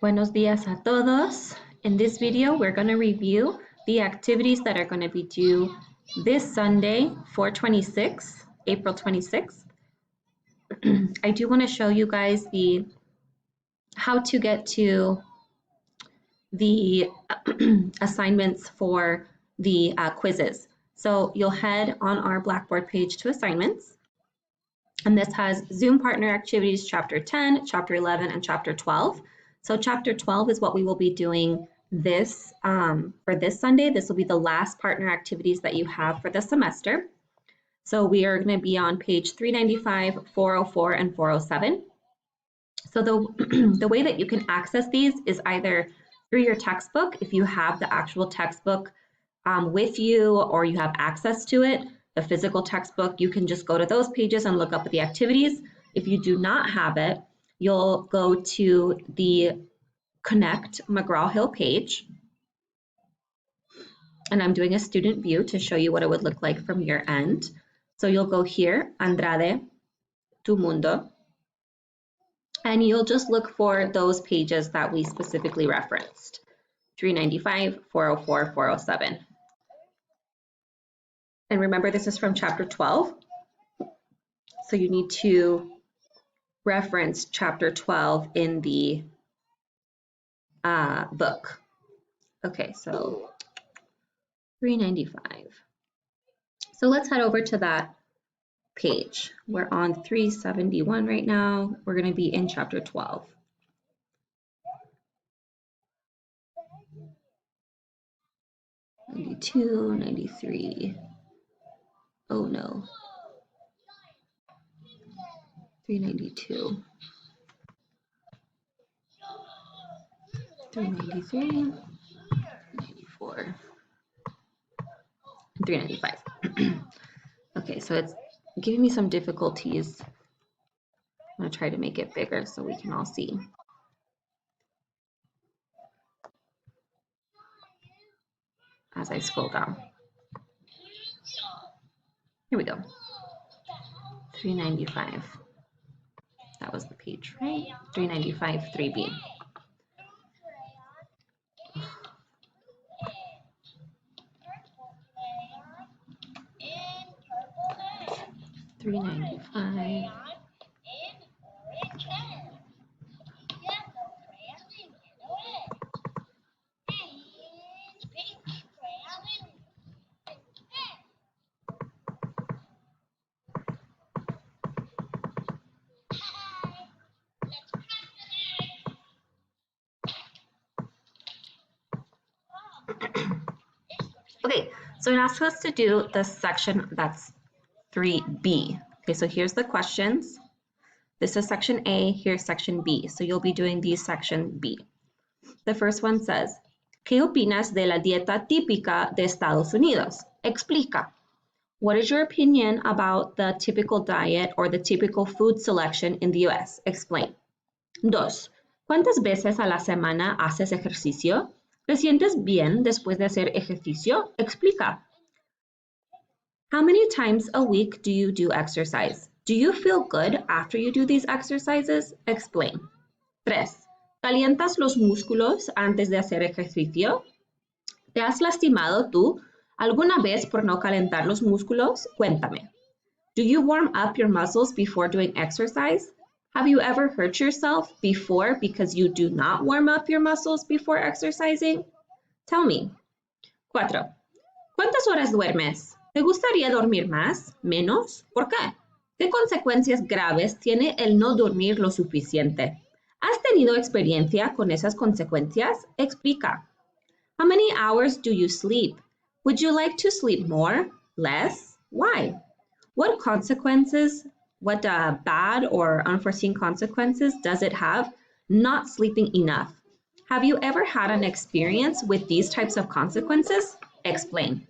Buenos días a todos. In this video, we're going to review the activities that are going to be due this Sunday, April 26th. I do want to show you guys how to get to the assignments for the quizzes. So you'll head on our Blackboard page to assignments. And this has Zoom Partner Activities Chapter 10, Chapter 11, and Chapter 12. So Chapter 12 is what we will be doing this for this Sunday. This will be the last partner activities that you have for the semester. So we are going to be on page 395, 404, and 407. So the way that you can access these is either through your textbook, if you have the actual textbook with you or you have access to it, the physical textbook, you can just go to those pages and look up the activities. If you do not have it, you'll go to the Connect McGraw-Hill page. And I'm doing a student view to show you what it would look like from your end. So you'll go here, Andrade, Tu Mundo, and you'll just look for those pages that we specifically referenced, 395, 404, 407. And remember, this is from Chapter 12. So you need to reference Chapter 12 in the book. Okay, so 395. So let's head over to that page. We're on 371 right now. We're going to be in Chapter 12. '92, '93. Oh no. 392. 393, 394, 395. Okay, so it's giving me some difficulties. I'm going to try to make it bigger so we can all see. As I scroll down. Here we go. 395. That was the page, right? 395, 3B. $395. Okay, so it asks us to do the section that's 3B. Okay, so here's the questions. This is section A, here's section B. So you'll be doing the section B. The first one says, ¿Qué opinas de la dieta típica de Estados Unidos? Explica. What is your opinion about the typical diet or the typical food selection in the US? Explain. 2. ¿Cuántas veces a la semana haces ejercicio? ¿Te sientes bien después de hacer ejercicio? Explica. How many times a week do you do exercise? Do you feel good after you do these exercises? Explain. 3. ¿Calientas los músculos antes de hacer ejercicio? ¿Te has lastimado tú alguna vez por no calentar los músculos? Cuéntame. Do you warm up your muscles before doing exercise? Have you ever hurt yourself before because you do not warm up your muscles before exercising? Tell me. 4. ¿Cuántas horas duermes? ¿Te gustaría dormir más? ¿Menos? ¿Por qué? ¿Qué consecuencias graves tiene el no dormir lo suficiente? ¿Has tenido experiencia con esas consecuencias? Explica. How many hours do you sleep? Would you like to sleep more? Less? Why? What consequences, what bad or unforeseen consequences does it have not sleeping enough? Have you ever had an experience with these types of consequences? Explain.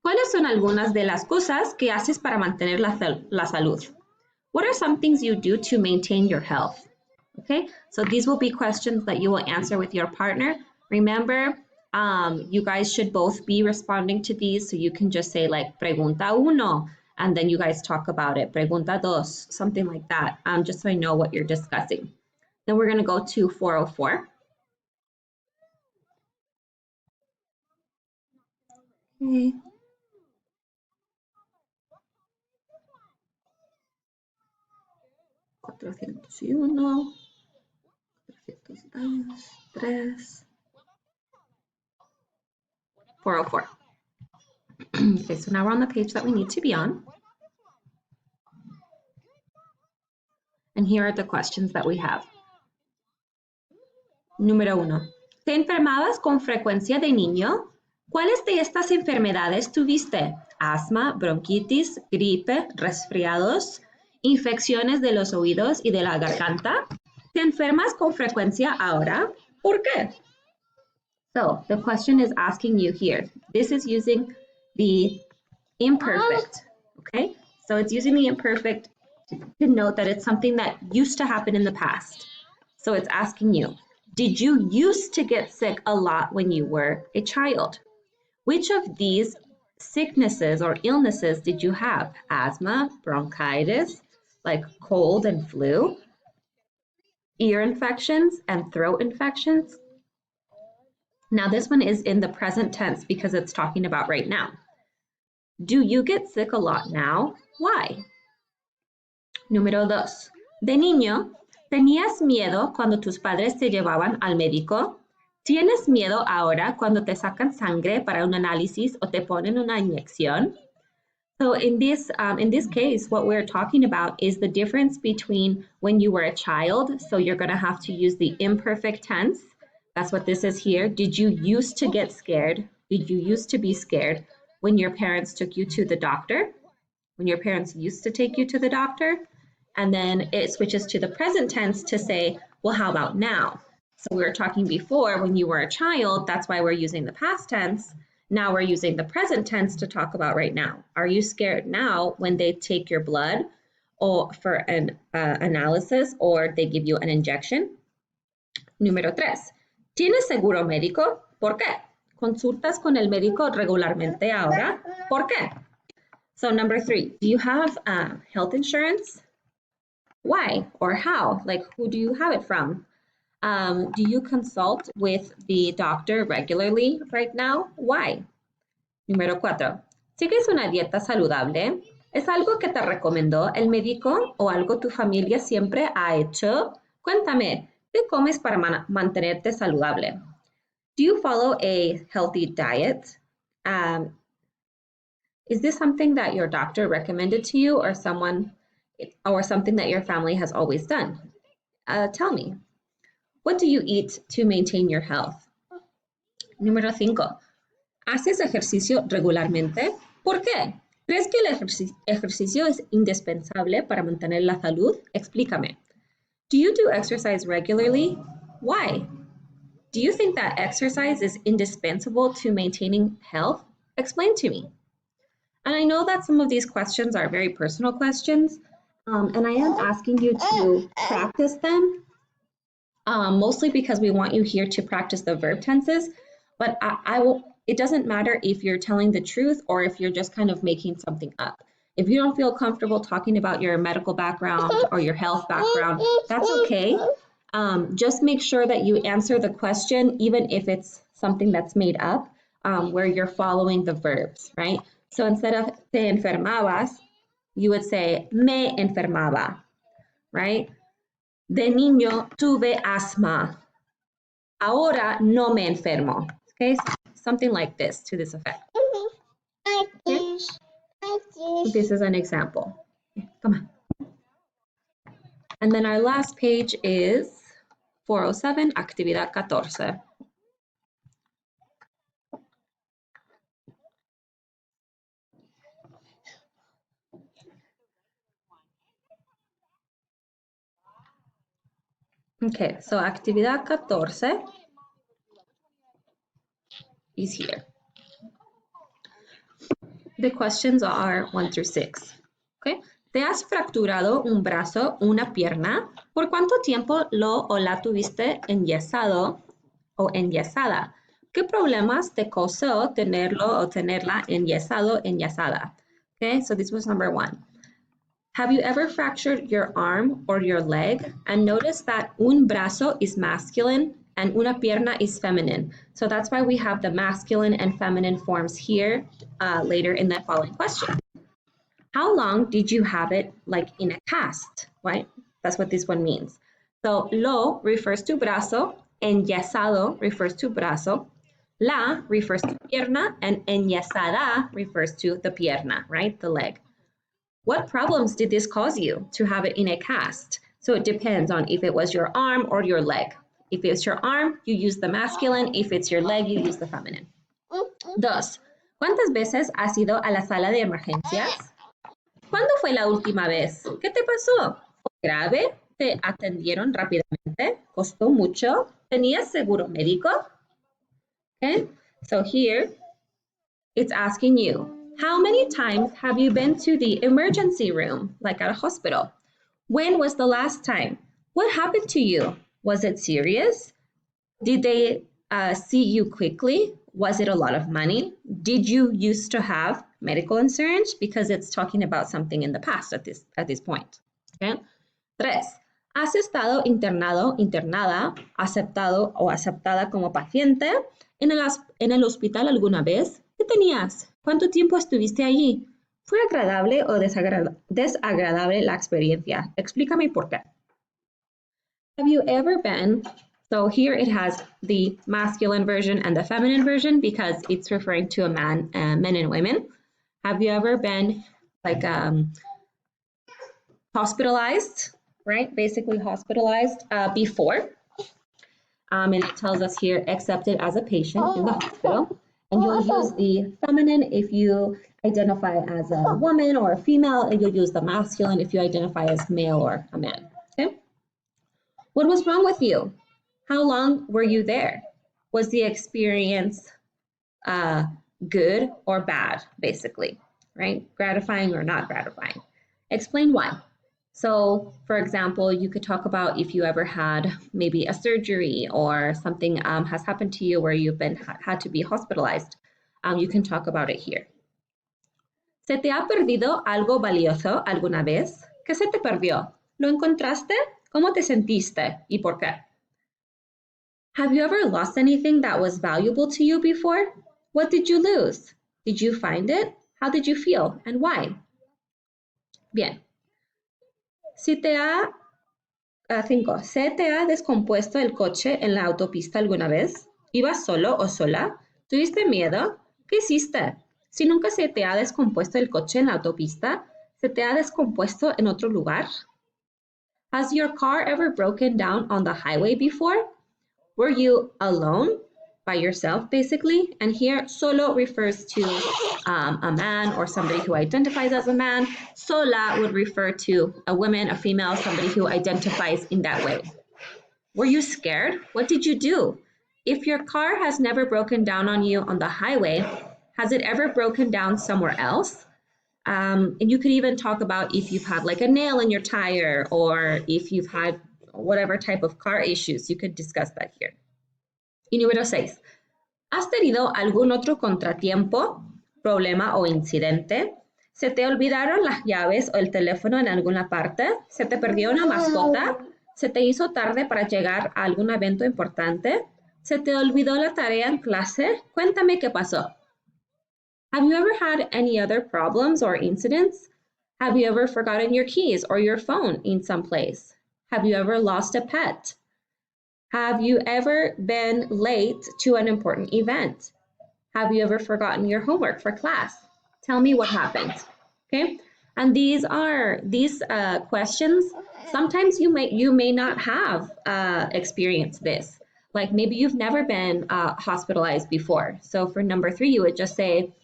¿Cuáles son algunas de las cosas que haces para mantener la salud? What are some things you do to maintain your health? Okay, so these will be questions that you will answer with your partner. Remember, you guys should both be responding to these, so you can just say like pregunta uno, and then you guys talk about it. Pregunta dos, something like that, just so I know what you're discussing. Then we're going to go to 404. Okay. $401, $402, 404. Okay, so now we're on the page that we need to be on. And here are the questions that we have. Número 1. ¿Te enfermabas con frecuencia de niño? ¿Cuáles de estas enfermedades tuviste? Asma, bronquitis, gripe, resfriados, infecciones de los oídos y de la garganta. ¿Te enfermas con frecuencia ahora? ¿Por qué? So, the question is asking you here. This is using the imperfect, okay? So it's using the imperfect to note that it's something that used to happen in the past. So it's asking you, did you used to get sick a lot when you were a child? Which of these sicknesses or illnesses did you have? Asthma, bronchitis, like cold and flu, ear infections and throat infections? Now this one is in the present tense because it's talking about right now. Do you get sick a lot now? Why? Número 2. De niño, ¿tenías miedo cuando tus padres te llevaban al médico? ¿Tienes miedo ahora cuando te sacan sangre para un análisis o te ponen una inyección? So in this case, what we're talking about is the difference between when you were a child. So you're going to have to use the imperfect tense. That's what this is here. Did you used to get scared? Did you used to be scared when your parents took you to the doctor? When your parents used to take you to the doctor? And then it switches to the present tense to say, well, how about now? So we were talking before when you were a child, that's why we're using the past tense. Now we're using the present tense to talk about right now. Are you scared now when they take your blood or for an analysis or they give you an injection? Número 3. ¿Tienes seguro médico? ¿Por qué? ¿Consultas con el médico regularmente ahora? ¿Por qué? So number 3, do you have health insurance? Why or how? Like, who do you have it from? Do you consult with the doctor regularly right now? Why? Número 4. ¿Sigues una dieta saludable? ¿Es algo que te recomendó el médico o algo tu familia siempre ha hecho? Cuéntame, ¿qué comes para mantenerte saludable? Do you follow a healthy diet? Is this something that your doctor recommended to you or something that your family has always done? Tell me. What do you eat to maintain your health? Número 5. ¿Haces ejercicio regularmente? ¿Por qué? ¿Crees que el ejercicio es indispensable para mantener la salud? Explícame. Do you do exercise regularly? Why? Do you think that exercise is indispensable to maintaining health? Explain to me. And I know that some of these questions are very personal questions, and I am asking you to practice them, mostly because we want you here to practice the verb tenses, but it doesn't matter if you're telling the truth or if you're just kind of making something up. If you don't feel comfortable talking about your medical background or your health background, that's okay. Just make sure that you answer the question, even if it's something that's made up, where you're following the verbs, right? So instead of te enfermabas, you would say me enfermaba, right? De niño tuve asma. Ahora no me enfermo. Okay, something like this, to this effect. Okay? This is an example. Come on. And then our last page is 407, actividad 14. Okay, so actividad 14 is here. The questions are 1 through 6. Okay, ¿te has fracturado un brazo, una pierna? ¿Por cuánto tiempo lo o la tuviste enyesado o enyesada? ¿Qué problemas te causó tenerlo o tenerla enyesado, enyesada? Okay, so this was number 1. Have you ever fractured your arm or your leg? And notice that un brazo is masculine and una pierna is feminine. So that's why we have the masculine and feminine forms here later in the following question. How long did you have it like in a cast, right? That's what this one means. So lo refers to brazo, enyesado refers to brazo, la refers to pierna, and enyesada refers to the pierna, right? The leg. What problems did this cause you to have it in a cast? So it depends on if it was your arm or your leg. If it's your arm, you use the masculine. If it's your leg, you use the feminine. Dos, ¿cuántas veces has ido a la sala de emergencias? ¿Cuándo fue la última vez? ¿Qué te pasó? ¿Fue grave? ¿Te atendieron rápidamente? ¿Costó mucho? ¿Tenías seguro médico? Okay, so here it's asking you, how many times have you been to the emergency room, like at a hospital? When was the last time? What happened to you? Was it serious? Did they see you quickly? Was it a lot of money? Did you used to have medical insurance? Because it's talking about something in the past at this point. Okay? Tres, ¿has estado internado, internada, aceptado o aceptada como paciente en el hospital alguna vez? ¿Qué tenías? ¿Cuánto tiempo estuviste allí? ¿Fue agradable o desagradable la experiencia? Explícame por qué. Have you ever been, so here it has the masculine version and the feminine version because it's referring to a man, men and women. Have you ever been like hospitalized, right? Basically hospitalized before. And it tells us here, accepted as a patient in the hospital. And you'll use the feminine if you identify as a woman or a female, and you'll use the masculine if you identify as male or a man, okay? What was wrong with you? How long were you there? Was the experience good or bad, basically, right? Gratifying or not gratifying? Explain why. So, for example, you could talk about if you ever had maybe a surgery or something has happened to you where you've had to be hospitalized. You can talk about it here. ¿Se te ha perdido algo valioso alguna vez? ¿Qué se te perdió? ¿Lo encontraste? ¿Cómo te sentiste? ¿Y por qué? Have you ever lost anything that was valuable to you before? What did you lose? Did you find it? How did you feel and why? Bien. ¿Se te ha descompuesto el coche en la autopista alguna vez? ¿Ibas solo o sola? ¿Tuviste miedo? ¿Qué hiciste? Si nunca se te ha descompuesto el coche en la autopista, ¿se te ha descompuesto en otro lugar? Has your car ever broken down on the highway before? Were you alone? By yourself, basically. And here, solo refers to a man or somebody who identifies as a man. Sola would refer to a woman, a female, somebody who identifies in that way. Were you scared? What did you do? If your car has never broken down on you on the highway, has it ever broken down somewhere else? And you could even talk about if you've had like a nail in your tire or if you've had whatever type of car issues, you could discuss that here. Y número 6, ¿has tenido algún otro contratiempo, problema o incidente? ¿Se te olvidaron las llaves o el teléfono en alguna parte? ¿Se te perdió una mascota? ¿Se te hizo tarde para llegar a algún evento importante? ¿Se te olvidó la tarea en clase? Cuéntame qué pasó. Have you ever had any other problems or incidents? Have you ever forgotten your keys or your phone in some place? Have you ever lost a pet? Have you ever been late to an important event? Have you ever forgotten your homework for class? Tell me what happened, okay? And these questions, sometimes you may not have experienced this. Like maybe you've never been hospitalized before. So for number 3, you would just say,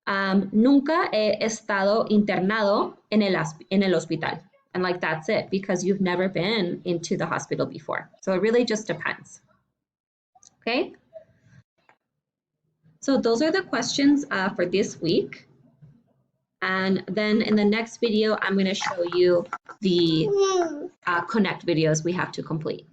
nunca he estado internado en el hospital. And like, that's it, because you've never been into the hospital before. So it really just depends. Okay? So those are the questions for this week. And then in the next video, I'm going to show you the Connect videos we have to complete.